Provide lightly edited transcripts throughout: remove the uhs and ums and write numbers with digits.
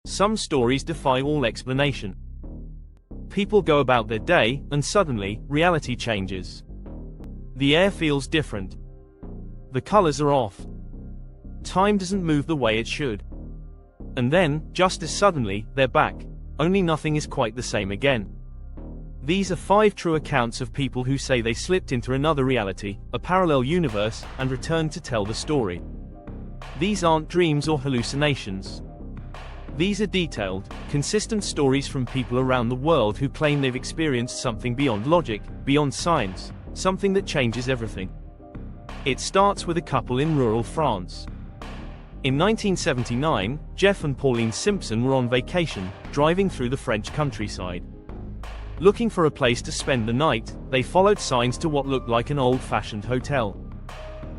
Some stories defy all explanation. People go about their day, and suddenly, reality changes. The air feels different. The colors are off. Time doesn't move the way it should. And then, just as suddenly, they're back. Only nothing is quite the same again. These are 5 true accounts of people who say they slipped into another reality, a parallel universe, and returned to tell the story. These aren't dreams or hallucinations. These are detailed, consistent stories from people around the world who claim they've experienced something beyond logic, beyond science, something that changes everything. It starts with a couple in rural France. In 1979, Jeff and Pauline Simpson were on vacation, driving through the French countryside. Looking for a place to spend the night, they followed signs to what looked like an old-fashioned hotel.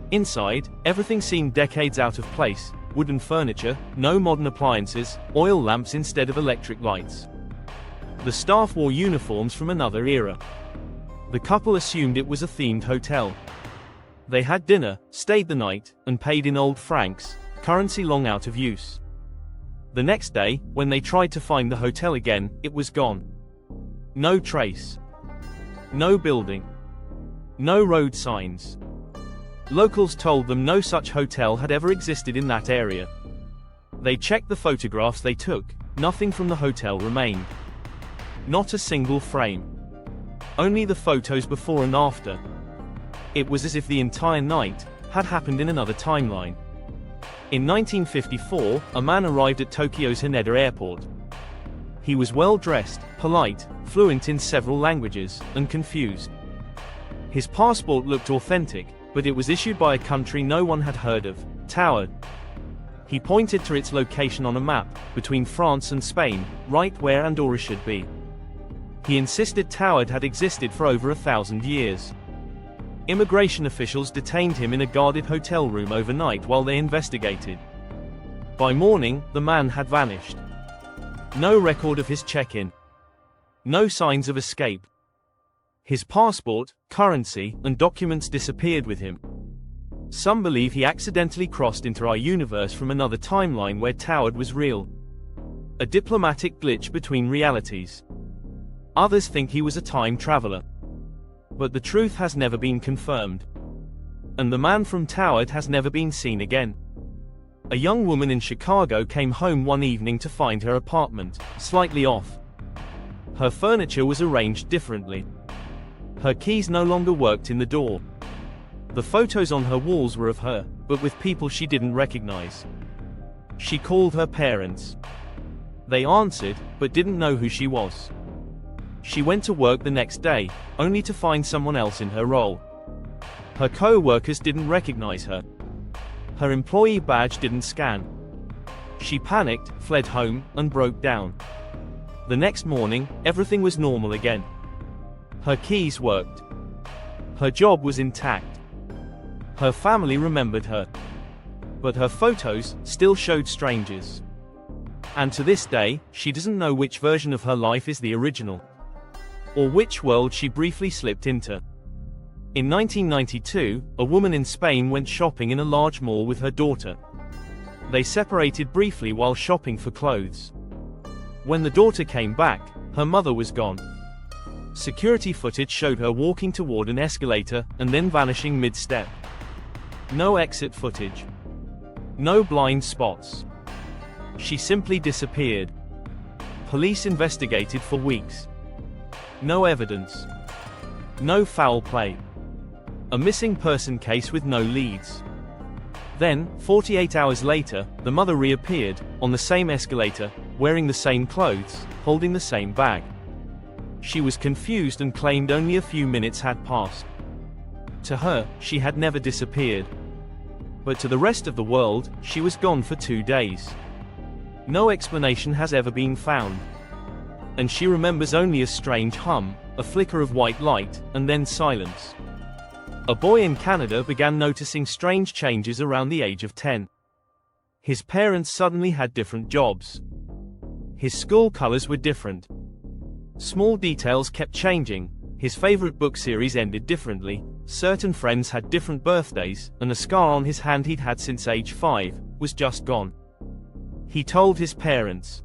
Inside, everything seemed decades out of place. Wooden furniture, no modern appliances, oil lamps instead of electric lights. The staff wore uniforms from another era. The couple assumed it was a themed hotel. They had dinner, stayed the night, and paid in old francs, currency long out of use. The next day, when they tried to find the hotel again, it was gone. No trace. No building. No road signs. Locals told them no such hotel had ever existed in that area. They checked the photographs they took, nothing from the hotel remained. Not a single frame. Only the photos before and after. It was as if the entire night had happened in another timeline. In 1954, a man arrived at Tokyo's Haneda Airport. He was well-dressed, polite, fluent in several languages, and confused. His passport looked authentic, but it was issued by a country no one had heard of, Toward. He pointed to its location on a map, between France and Spain, right where Andorra should be. He insisted Toward had existed for over 1,000 years. Immigration officials detained him in a guarded hotel room overnight while they investigated. By morning, the man had vanished. No record of his check-in. No signs of escape. His passport, currency, and documents disappeared with him. Some believe he accidentally crossed into our universe from another timeline where Toward was real. A diplomatic glitch between realities. Others think he was a time traveler. But the truth has never been confirmed. And the man from Toward has never been seen again. A young woman in Chicago came home one evening to find her apartment slightly off. Her furniture was arranged differently. Her keys no longer worked in the door. The photos on her walls were of her, but with people she didn't recognize. She called her parents. They answered, but didn't know who she was. She went to work the next day, only to find someone else in her role. Her co-workers didn't recognize her. Her employee badge didn't scan. She panicked, fled home, and broke down. The next morning, everything was normal again. Her keys worked. Her job was intact. Her family remembered her. But her photos still showed strangers. And to this day, she doesn't know which version of her life is the original. Or which world she briefly slipped into. In 1992, a woman in Spain went shopping in a large mall with her daughter. They separated briefly while shopping for clothes. When the daughter came back, her mother was gone. Security footage showed her walking toward an escalator and then vanishing mid-step. No exit footage. No blind spots. She simply disappeared. Police investigated for weeks. No evidence. No foul play. A missing person case with no leads. Then, 48 hours later, the mother reappeared, on the same escalator, wearing the same clothes, holding the same bag. She was confused and claimed only a few minutes had passed. To her, she had never disappeared. But to the rest of the world, she was gone for 2 days. No explanation has ever been found. And she remembers only a strange hum, a flicker of white light, and then silence. A boy in Canada began noticing strange changes around the age of 10. His parents suddenly had different jobs. His school colors were different. Small details kept changing. His favorite book series ended differently, certain friends had different birthdays, and a scar on his hand he'd had since age 5 was just gone. He told his parents.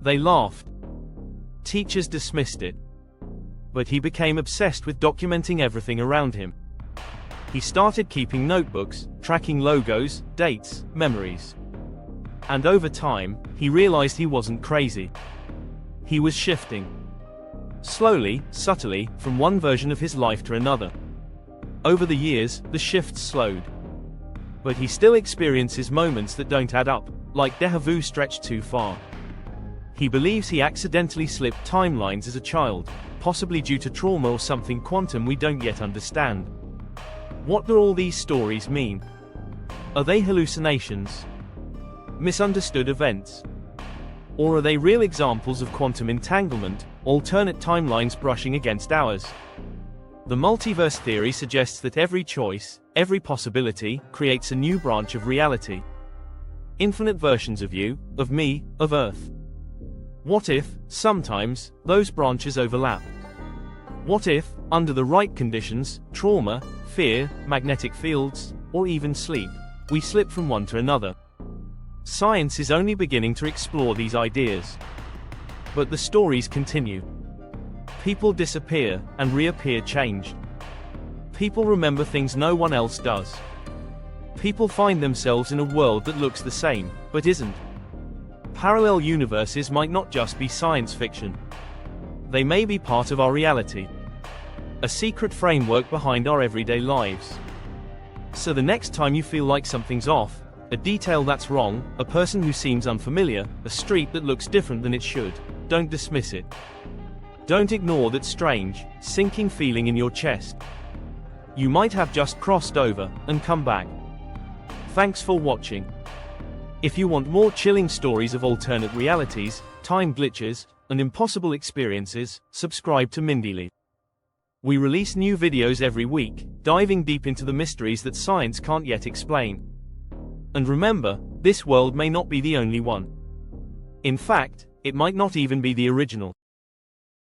They laughed. Teachers dismissed it. But he became obsessed with documenting everything around him. He started keeping notebooks, tracking logos, dates, memories. And over time, he realized he wasn't crazy. He was shifting. Slowly, subtly, from one version of his life to another. Over the years, the shift slowed. But he still experiences moments that don't add up, like déjà vu stretched too far. He believes he accidentally slipped timelines as a child, possibly due to trauma or something quantum we don't yet understand. What do all these stories mean? Are they hallucinations? Misunderstood events? Or are they real examples of quantum entanglement, alternate timelines brushing against ours? The multiverse theory suggests that every choice, every possibility, creates a new branch of reality. Infinite versions of you, of me, of Earth. What if, sometimes, those branches overlap? What if, under the right conditions, trauma, fear, magnetic fields, or even sleep, we slip from one to another? Science is only beginning to explore these ideas. But the stories continue. People disappear, and reappear changed. People remember things no one else does. People find themselves in a world that looks the same, but isn't. Parallel universes might not just be science fiction. They may be part of our reality. A secret framework behind our everyday lives. So the next time you feel like something's off, a detail that's wrong, a person who seems unfamiliar, a street that looks different than it should, don't dismiss it. Don't ignore that strange, sinking feeling in your chest. You might have just crossed over, and come back. Thanks for watching. If you want more chilling stories of alternate realities, time glitches, and impossible experiences, subscribe to Mindily. We release new videos every week, diving deep into the mysteries that science can't yet explain. And remember, this world may not be the only one. In fact, it might not even be the original.